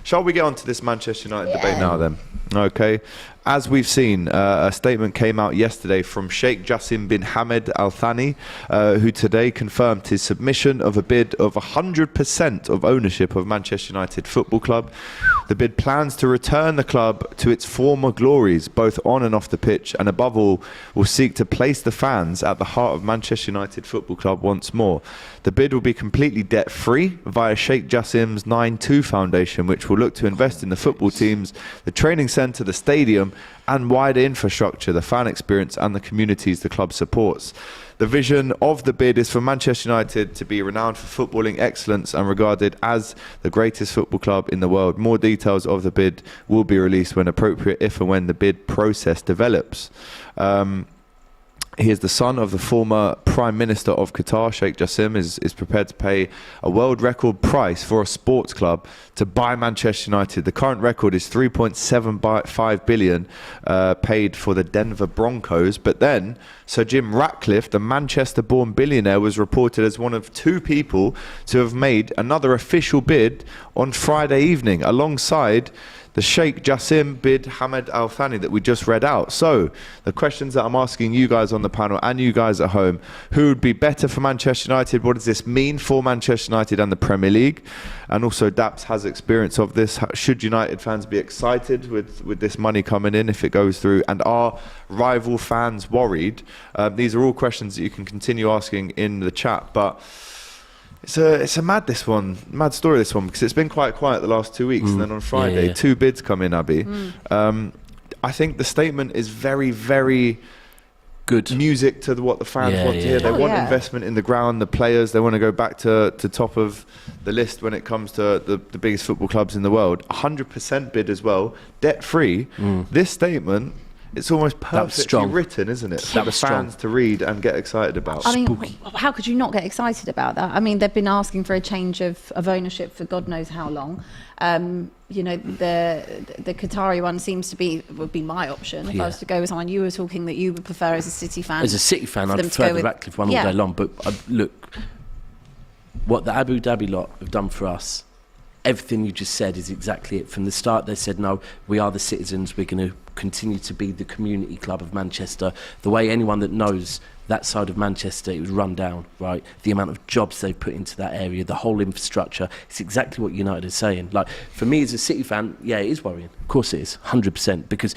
Shall we get on to this Manchester United debate now then? Okay. As we've seen, a statement came out yesterday from Sheikh Jassim bin Hamad Al Thani, who today confirmed his submission of a bid of 100% of ownership of Manchester United Football Club. The bid plans to return the club to its former glories, both on and off the pitch, and above all, will seek to place the fans at the heart of Manchester United Football Club once more. The bid will be completely debt-free via Sheikh Jassim's 9-2 Foundation, which will look to invest in the football teams, the training centre, the stadium, and wider infrastructure, the fan experience, and the communities the club supports. The vision of the bid is for Manchester United to be renowned for footballing excellence and regarded as the greatest football club in the world. More details of the bid will be released when appropriate, if and when the bid process develops. He is the son of the former Prime Minister of Qatar. Sheikh Jassim is prepared to pay a world record price for a sports club to buy Manchester United. The current record is $3.75 billion paid for the Denver Broncos. But then Sir Jim Ratcliffe, the Manchester-born billionaire, was reported as one of 2 people to have made another official bid on Friday evening, alongside the Sheikh Jassim bin Hamad Al Thani that we just read out. So the questions that I'm asking you guys on the panel and you guys at home: who would be better for Manchester United? What does this mean for Manchester United and the Premier League? And also, Daps has experience of this. Should United fans be excited with this money coming in if it goes through? And are rival fans worried? These are all questions that you can continue asking in the chat. But it's a mad story, this one, because it's been quite quiet the last 2 weeks, and then on Friday 2 bids come in, Abby. I think the statement is very, very good music to what the fans want to hear. They want investment in the ground, the players. They want to go back to top of the list when it comes to the biggest football clubs in the world. 100% bid as well, debt free. This statement, it's almost perfectly written, isn't it? For the fans to read and get excited about. I mean, how could you not get excited about that? I mean, they've been asking for a change of ownership for God knows how long. You know, the Qatari one would be my option if I was to go with someone. You were talking that you would prefer as a City fan. As a City fan, I'd prefer the Ratcliffe one all day long. But look, what the Abu Dhabi lot have done for us, everything you just said is exactly it. From the start, they said, no, we are the citizens. We're going to continue to be the community club of Manchester. The way anyone that knows that side of Manchester, it was run down, right? The amount of jobs they put into that area, the whole infrastructure, it's exactly what United is saying. Like, for me as a City fan, yeah, it is worrying. Of course it is, 100%, because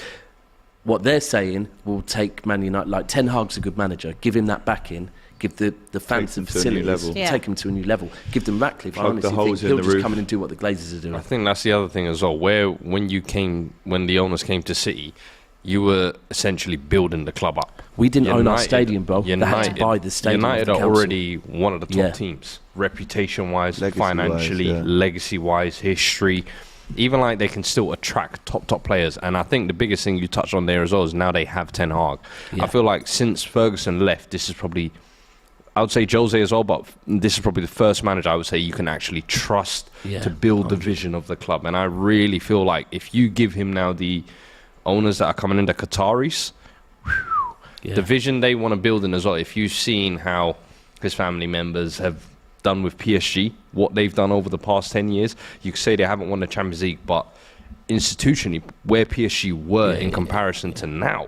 what they're saying will take Man United, like Ten Hag's a good manager, give him that backing, give the fans and facilities, take them to a new level, give them Ratcliffe. I honestly think he'll just come in and do what the Glazers are doing. I think that's the other thing as well, where when the owners came to City, you were essentially building the club up. We didn't own our stadium, bro. They had to buy the stadium. United are already one of the top teams, reputation-wise, financially, legacy-wise, history. Even like they can still attract top players. And I think the biggest thing you touched on there as well is now they have Ten Hag. I feel like since Ferguson left, this is probably, I would say Jose as well, but this is probably the first manager I would say you can actually trust to build the vision of the club. And I really feel like if you give him now the owners that are coming in, the Qataris, the vision they want to build in as well. If you've seen how his family members have done with PSG, what they've done over the past 10 years, you could say they haven't won the Champions League, but institutionally, where PSG were in comparison to now,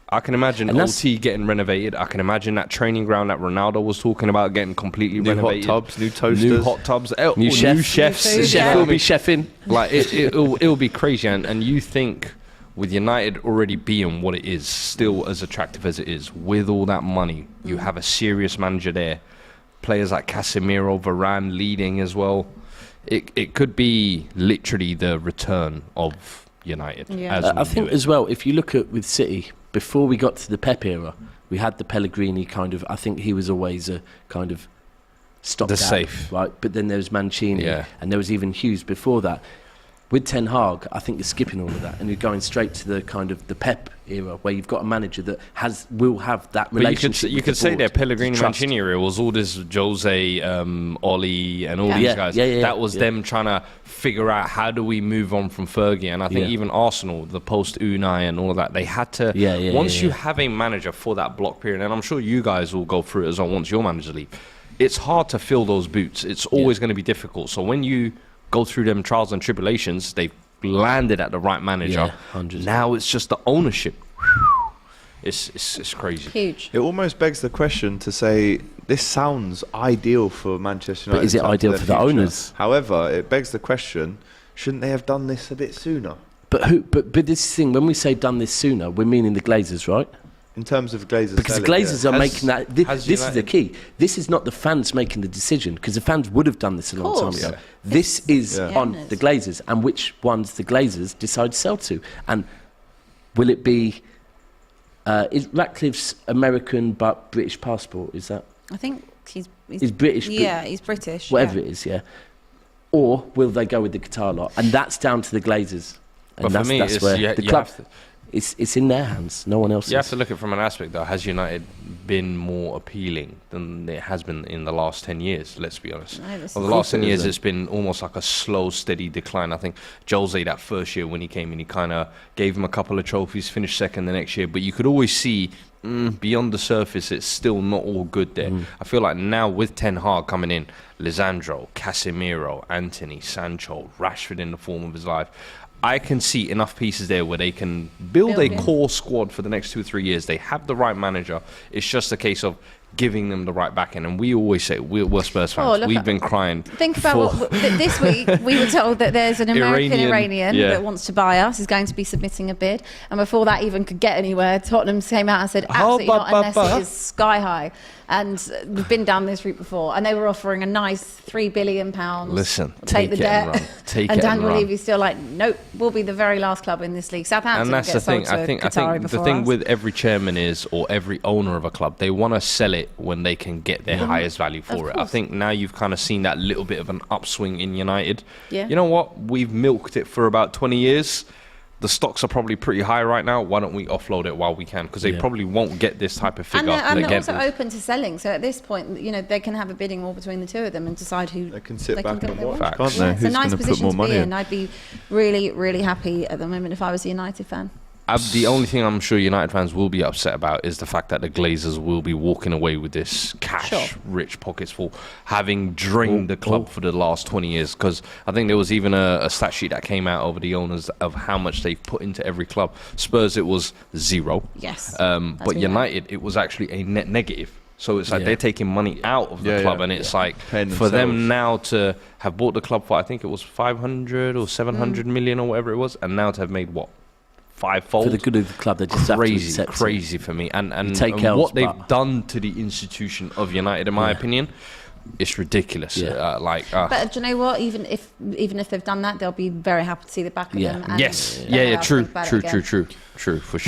I can imagine OT getting renovated. I can imagine that training ground that Ronaldo was talking about getting completely renovated. New hot tubs, new toasters. New hot tubs. New chefs. The chef will be chefing. Like, it'll be crazy. And you think with United already being what it is, still as attractive as it is, with all that money, you have a serious manager there. Players like Casemiro, Varane leading as well. It could be literally the return of United. I think as well, if you look at with City, before we got to the Pep era, we had the Pellegrini kind of, I think he was always a kind of stopgap, safe, right? But then there was Mancini, and there was even Hughes before that. With Ten Hag, I think you're skipping all of that and you're going straight to the kind of the Pep era, where you've got a manager that will have that relationship. But you could say their Pellegrini Mancini era was all this Jose, Oli, and all these guys. That was them trying to figure out how do we move on from Fergie. And I think even Arsenal, the post Unai and all of that, they had to. Once you have a manager for that block period, and I'm sure you guys will go through it as well once your managers leave, it's hard to fill those boots. It's always going to be difficult. So when you go through them trials and tribulations. They've landed at the right manager. Now it's just the ownership. It's crazy. Huge. It almost begs the question to say this sounds ideal for Manchester United. But is it ideal for the owners? However, it begs the question: shouldn't they have done this a bit sooner? But this thing, when we say done this sooner, we're meaning the Glazers, right? In terms of Glazers, because the Glazers are making that. This is the key. This is not the fans making the decision, because the fans would have done this a long time ago. This is on the Glazers, and which ones the Glazers decide to sell to, and will it be? Is Ratcliffe's American but British passport? Is that? I think he's British. Yeah, he's British. Whatever it is, Or will they go with the Qatar lot? And that's down to the Glazers. And but for me, that's where the club. It's in their hands. No one else. You have to look at it from an aspect, though. Has United been more appealing than it has been in the last 10 years? Let's be honest. The last 10 years, it's been almost like a slow, steady decline. I think Jose, that first year when he came in, he kind of gave him a couple of trophies, finished second the next year. But you could always see beyond the surface, it's still not all good there. I feel like now with Ten Hag coming in, Lisandro, Casemiro, Anthony, Sancho, Rashford in the form of his life, I can see enough pieces there where they can build a core squad for the next 2 or 3 years. They have the right manager. It's just a case of giving them the right backing. And we always say, we're Spurs fans. We've been crying. Think about this week, we were told that there's an American Iranian that wants to buy us, is going to be submitting a bid. And before that even could get anywhere, Tottenham came out and said, absolutely not, unless it is sky high. And we've been down this route before. And they were offering a nice £3 billion. Listen, take the debt. And Daniel Levy's still like, nope, we'll be the very last club in this league. Southampton. And that's the thing. I think the thing with every chairman is, or every owner of a club, they want to sell it when they can get their highest value for it. I think now you've kind of seen that little bit of an upswing in United. Yeah. You know what? We've milked it for about 20 years. The stocks are probably pretty high right now. Why don't we offload it while we can? Because they probably won't get this type of figure. And they're also open to selling. So at this point, you know, they can have a bidding war between the two of them and decide who they can sit back and watch, can't they? It's a nice position to be in. I'd be really, really happy at the moment if I was a United fan. The only thing I'm sure United fans will be upset about is the fact that the Glazers will be walking away with this cash-rich pockets full, having drained the club for the last 20 years. Because I think there was even a stat sheet that came out over the owners of how much they've put into every club. Spurs, it was 0. Yes. But United, it was actually a net negative. So it's like they're taking money out of the club, and it's like for them now to have bought the club for, I think it was 500 or 700 million or whatever it was, and now to have made what? 5-fold for the good of the club. They just crazy for me, and what they've done to the institution of United, in my opinion, it's ridiculous. But do you know what? Even if they've done that, they'll be very happy to see the back of them. And true, for sure.